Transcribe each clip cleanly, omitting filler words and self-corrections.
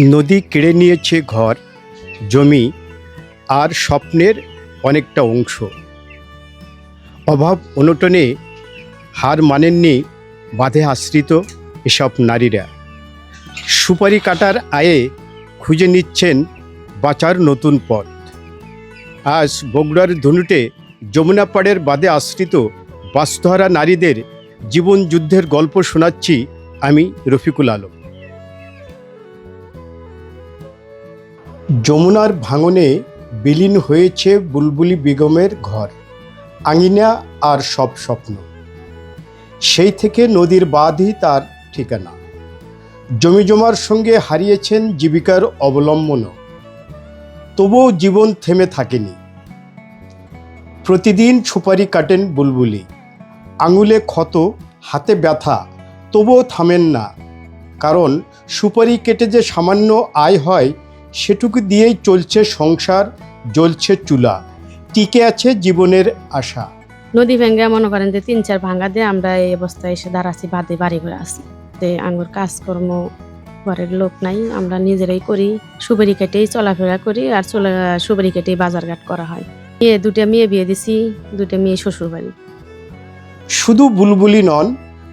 নদী কেড়ে নিয়েছে ঘর, জমি আর স্বপ্নের অনেকটা অংশ। অভাব অনটনে হার মানেননি বাঁধে আশ্রিত এসব নারীরা। সুপারি কাটার আয়ে খুঁজে নিচ্ছেন বাঁচার নতুন পথ। আজ বগুড়ার ধনুটে যমুনা পাড়ের বাঁধে আশ্রিত বাস্তুহারা নারীদের জীবন যুদ্ধের গল্প শোনাচ্ছি আমি রফিকুল আলম। যমুনার ভাঙনে বিলীন হয়েছে বুলবুলি বেগমের ঘর, আঙিনা আর সব স্বপ্ন। সেই থেকে নদীর বাঁধই তার ঠিকানা। জমিজমার সঙ্গে হারিয়েছেন জীবিকার অবলম্বনও, তবুও জীবন থেমে থাকেনি। প্রতিদিন সুপারি কাটেন বুলবুলি, আঙুলে ক্ষত, হাতে ব্যথা, তবুও থামেন না। কারণ সুপারি কেটে যে সামান্য আয় হয়, সেটুকু দিয়েই চলছে সংসার, জ্বলছে চুলা, টিকে আছে জীবনের আশা। নদী ভেঙ্গে মনে করেন যে 3-4 ভাঙা দিয়ে আমরা এই অবস্থায় এসে দাঁড়াচ্ছি, বাদে বাড়ি করে আছি। আঙ্গুর কাজকর্ম ঘরের লোক নাই, আমরা নিজেরাই করি। সুপারি কেটেই চলাফেরা করি, আর সুপারি কেটেই বাজারঘাট করা হয়। দুটা মেয়ে বিয়ে দিছি, 2টা মেয়ে শ্বশুর বাড়ি। শুধু বুলবুলি নন,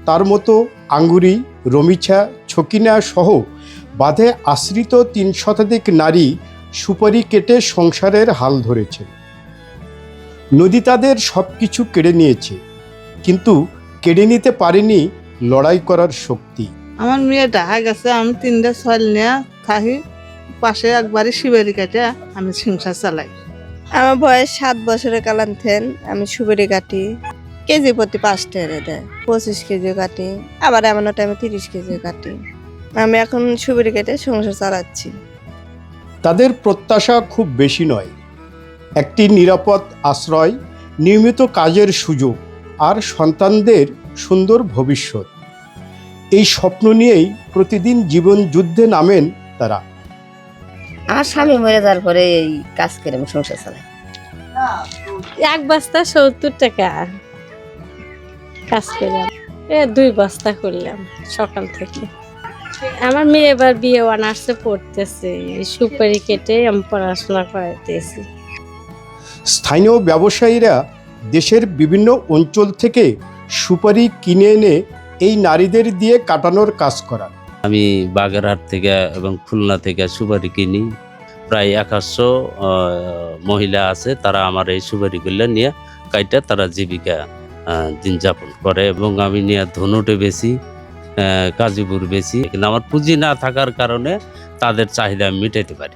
তার মতো আঙ্গুরি, রমিছা, ছকিনা সহ বাঁধে আশ্রিত 3 শতাধিক নারী সুপারি কেটে সংসারের হাল ধরেছে। নদী তাদের সব কিছু কেড়ে নিয়েছে, কিন্তু কেড়ে নিতে পারেনি লড়াই করার শক্তি। আমার মেয়ে ঢাকা গেছে, আমি 3টা ছল নিয়ে থাকি, পাশে একবারই সুপারি কাটে আমি সংসার চালাই। আমার বয়স 7 বছরের কালান্থেন, আমি সুপারি কাটি। কেজি প্রতি 5 টাকা দেয়, 25 কেজি কাটি, আবার এমন টাইমে 30 কেজি কাটি। আমি এখন সুপারি কেটে সংসার চালাচ্ছি। তাদের প্রত্যাশা খুব বেশি নয়, একটি নিরাপদ আশ্রয়, নিয়মিত কাজের সুযোগ আর সন্তানদের সুন্দর ভবিষ্যৎ। এই স্বপ্ন নিয়েই প্রতিদিন জীবন যুদ্ধে নামেন তারা। আমার স্বামী মরে যাওয়ার পরে এই কাজ করে আমি সংসার চালাই। 1 বস্তা 70 টাকা কাজ করলাম, 2 বস্তা করলাম সকাল থেকে। আমার মেয়ে এবার বিয়ে অনার্সে পড়তেছে, সুপারি কেটে আমি পড়াশোনা করাইতেছি। স্থানীয় ব্যবসায়ীরা দেশের বিভিন্ন অঞ্চল থেকে সুপারি কিনে এনে এই নারীদের দিয়ে কাটানোর কাজ করান। আমি বাগেরহাট থেকে এবং খুলনা থেকে সুপারি কিনি। প্রায় 100 মহিলা আছে, তারা আমার এই সুপারিগুলো নিয়ে কাইটা তারা জীবিকা দিন যাপন করে। এবং আমি নিয়ে ধনুটে বেশি, গাজীপুর বেশি, কিন্তু আমার পুঁজি না থাকার কারণে তাদের চাহিদা আমি মিটাইতে পারি।